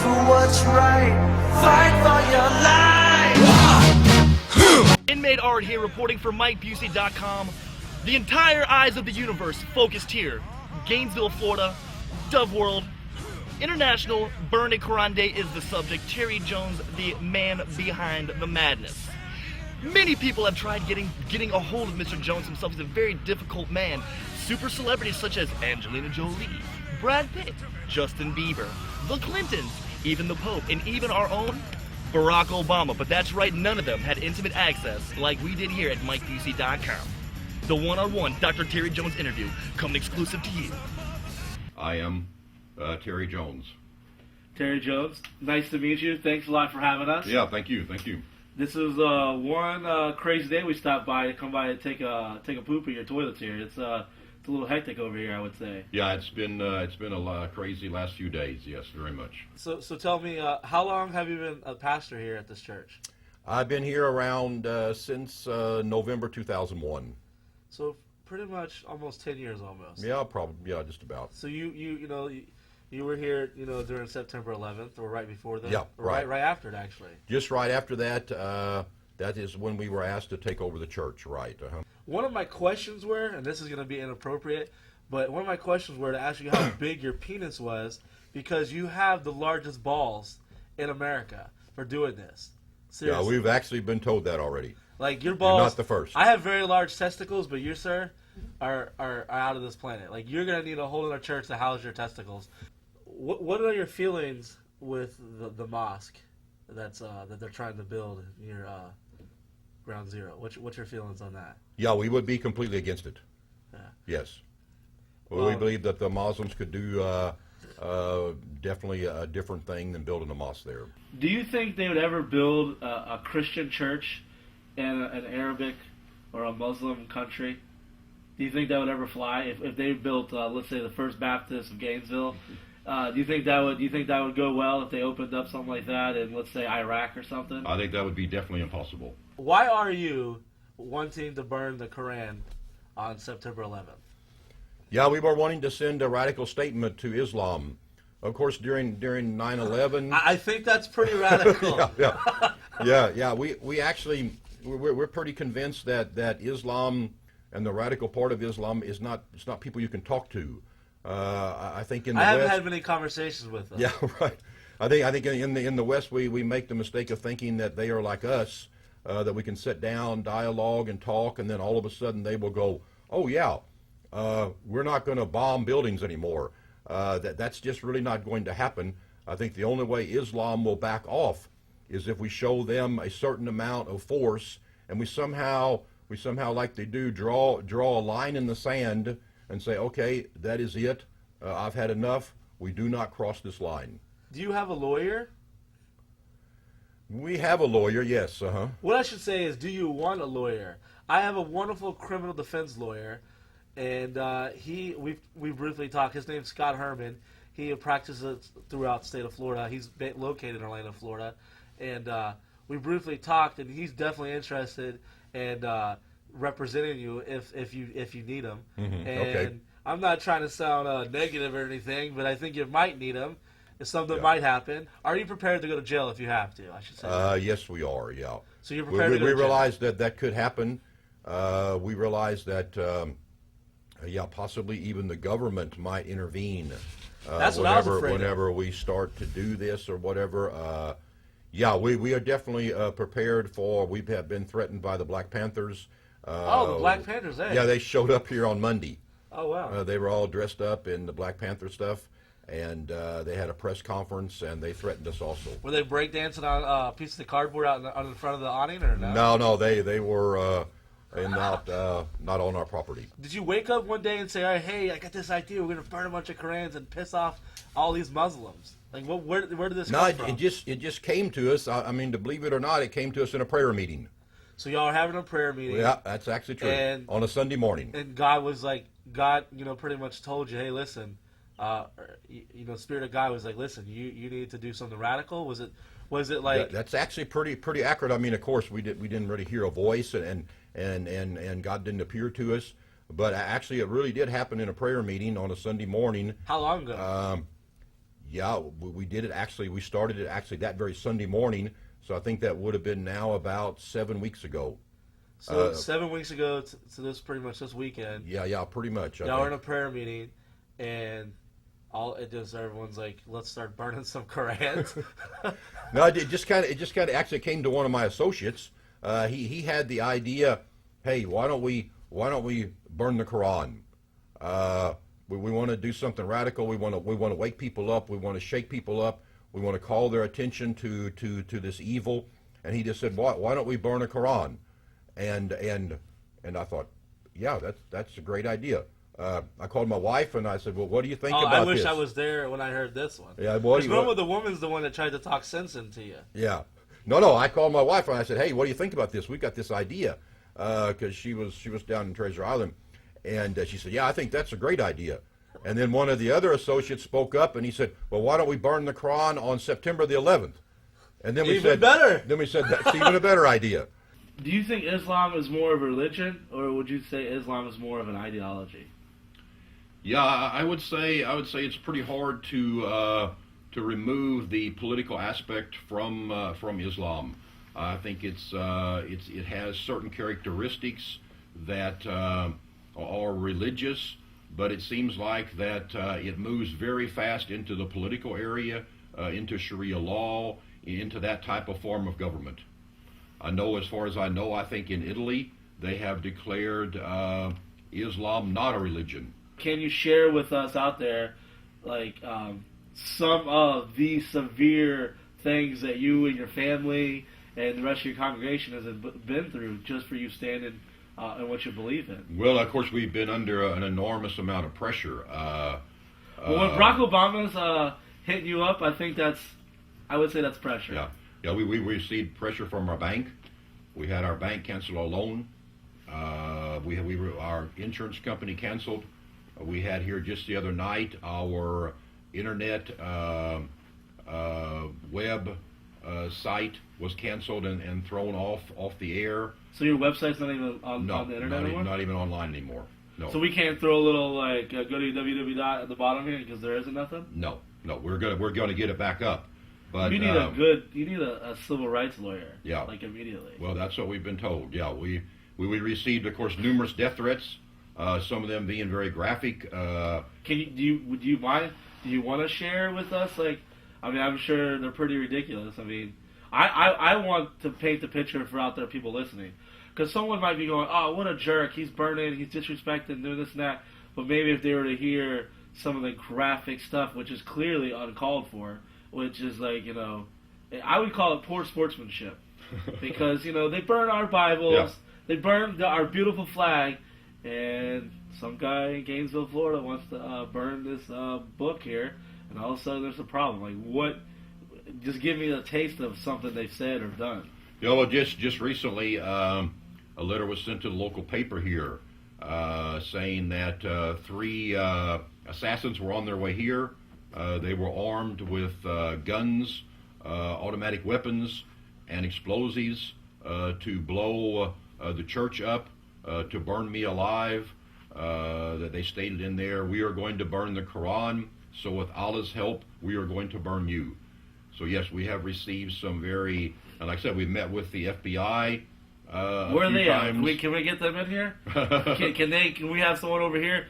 for what's right. Fight for your life. Inmate Art here, reporting for Mike Busey Dot Com. The entire eyes of the universe focused here. Gainesville, Florida, Dove World. International Burn The Koran Day is the subject. Terry Jones, the man behind the madness. Many people have tried getting a hold of Mr. Jones himself. He's a very difficult man. Super celebrities such as Angelina Jolie, Brad Pitt, Justin Bieber, the Clintons, even the Pope, and even our own Barack Obama. But that's right, none of them had intimate access like we did here at MikeBusey.com. The one-on-one Dr. Terry Jones interview coming exclusive to you. I am Terry Jones. Terry Jones, nice to meet you. Thanks a lot for having us. Yeah, thank you, thank you. This is one crazy day we stopped by to come by and take a poop in your toilets here. It's a little hectic over here, I would say. Yeah, it's been a crazy last few days. Yes, very much. So tell me, how long have you been a pastor here at this church? I've been here around since November 2001. So pretty much almost 10 years almost. Yeah, probably. Yeah, just about. So you were here, during September 11th or right before that? Yeah, or right. Right after it, actually. Just right after that. That is when we were asked to take over the church. Right. One of my questions were, and this is going to be inappropriate, but one of my questions were to ask you how big your penis was, because you have the largest balls in America for doing this. Seriously. Yeah, we've actually been told that already. Like, your balls... You're not the first. I have very large testicles, but you, sir, are out of this planet. Like, you're going to need a whole other church to house your testicles. What are your feelings with the mosque that they're trying to build near Ground Zero? What's your feelings on that? Yeah, we would be completely against it. Yeah. Yes. Well, we believe that the Muslims could do definitely a different thing than building a mosque there. Do you think they would ever build a Christian church in an Arabic or a Muslim country? Do you think that would ever fly? If they built, let's say, the First Baptist of Gainesville, do you think that would go well if they opened up something like that in, let's say, Iraq or something? I think that would be definitely impossible. Why are you wanting to burn the Koran on September 11th? Yeah, we were wanting to send a radical statement to Islam. Of course, during 9/11. I think that's pretty radical. yeah. We actually we're pretty convinced that Islam and the radical part of Islam it's not people you can talk to. I think in the West, I haven't had many conversations with them. Yeah, right. I think in the West we make the mistake of thinking that they are like us, that we can sit down, dialogue, and talk, and then all of a sudden they will go, oh yeah, we're not going to bomb buildings anymore. That's just really not going to happen. I think the only way Islam will back off is if we show them a certain amount of force, and we somehow like they do draw a line in the sand and say, okay, that is it. I've had enough. We do not cross this line. Do you have a lawyer? We have a lawyer, yes. What I should say is, do you want a lawyer? I have a wonderful criminal defense lawyer, and we briefly talked. His name's Scott Herman. He practices throughout the state of Florida. He's located in Orlando, Florida, and we briefly talked, and he's definitely interested in representing you if you need him. Mm-hmm. And okay. I'm not trying to sound negative or anything, but I think you might need him. If something might happen, are you prepared to go to jail if you have to? I should say. Yes, we are. Yeah. So you're prepared to go to jail? We realize that could happen. We realize that possibly even the government might intervene. That's what I was afraid whenever we start to do this or whatever. We are definitely prepared for. We have been threatened by the Black Panthers. The Black Panthers, eh? Yeah, they showed up here on Monday. Oh, wow. They were all dressed up in the Black Panther stuff, and they had a press conference, and they threatened us also. Were they breakdancing on a piece of cardboard out on the front of the awning, or no? No, they were not on our property. Did you wake up one day and say, all right, hey, I got this idea, we're going to burn a bunch of Korans and piss off all these Muslims? Like, where did this come from? It just came to us. I mean, to believe it or not, it came to us in a prayer meeting. So y'all are having a prayer meeting. Yeah, that's actually true. And on a Sunday morning. And God was like, pretty much told you, hey, listen, Spirit of God was like, listen, you need to do something radical. Was it like? That's actually pretty accurate. I mean, of course, we didn't really hear a voice, and God didn't appear to us, but actually, it really did happen in a prayer meeting on a Sunday morning. How long ago? Yeah, we did it actually. We started it actually that very Sunday morning. So I think that would have been now about 7 weeks ago. So 7 weeks ago to this pretty much this weekend. Yeah, pretty much. Y'all were in a prayer meeting, and everyone's like, let's start burning some Korans. No, it just kind of actually came to one of my associates. He had the idea, hey, why don't we burn the Quran? We want to do something radical. We want to wake people up. We want to shake people up. We want to call their attention to this evil. And he just said, why don't we burn a Quran? And I thought, yeah, that's a great idea. I called my wife and I said, well, what do you think about this? I wish I was there when I heard this one. Yeah, because remember the woman's the one that tried to talk sense into you. Yeah. No, I called my wife and I said, hey, what do you think about this? We got this idea. Because she was down in Treasure Island. And she said, yeah, I think that's a great idea. And then one of the other associates spoke up and he said, well, why don't we burn the Quran on September the 11th? And then we said, better. Then we said, that's even a better idea. Do you think Islam is more of a religion, or would you say Islam is more of an ideology? Yeah, I would say it's pretty hard to remove the political aspect from Islam. I think it has certain characteristics that are religious, but it seems like that it moves very fast into the political area, into Sharia law, into that type of form of government. I know, as far as I know, I think in Italy they have declared Islam not a religion. Can you share with us out there, like, some of the severe things that you and your family and the rest of your congregation has been through just for you standing in what you believe in? Well, of course, we've been under an enormous amount of pressure. Well, when Barack Obama's hitting you up, I would say that's pressure. Yeah, we received pressure from our bank. We had our bank cancel our loan. Our insurance company canceled. We had here just the other night our internet web site was canceled and thrown off the air. So your website's not even on the internet anymore? Not even online anymore. No. So we can't throw a little like go to www at the bottom here because there isn't nothing? No. We're gonna get it back up. But you need a civil rights lawyer. Yeah. Like immediately. Well, that's what we've been told. Yeah, we received, of course, numerous death threats. Some of them being very graphic. Do you mind? Do you want to share with us? Like, I mean, I'm sure they're pretty ridiculous. I mean, I want to paint the picture for out there people listening, because someone might be going, "Oh, what a jerk! He's burning, he's disrespecting, doing this and that." But maybe if they were to hear some of the graphic stuff, which is clearly uncalled for, which is like, I would call it poor sportsmanship, because they burn our Bibles, yeah. They burn our beautiful flag. And some guy in Gainesville, Florida wants to burn this book here, and all of a sudden there's a problem. Like, what? Just give me a taste of something they've said or done. Well, just recently, a letter was sent to the local paper here saying that 3 assassins were on their way here. They were armed with guns, automatic weapons, and explosives to blow the church up. To burn me alive, that they stated in there, we are going to burn the Quran, so with Allah's help, we are going to burn you. So yes, we have received some very, and like I said, we met with the FBI. Where are they at? Can we get them in here? Can we have someone over here?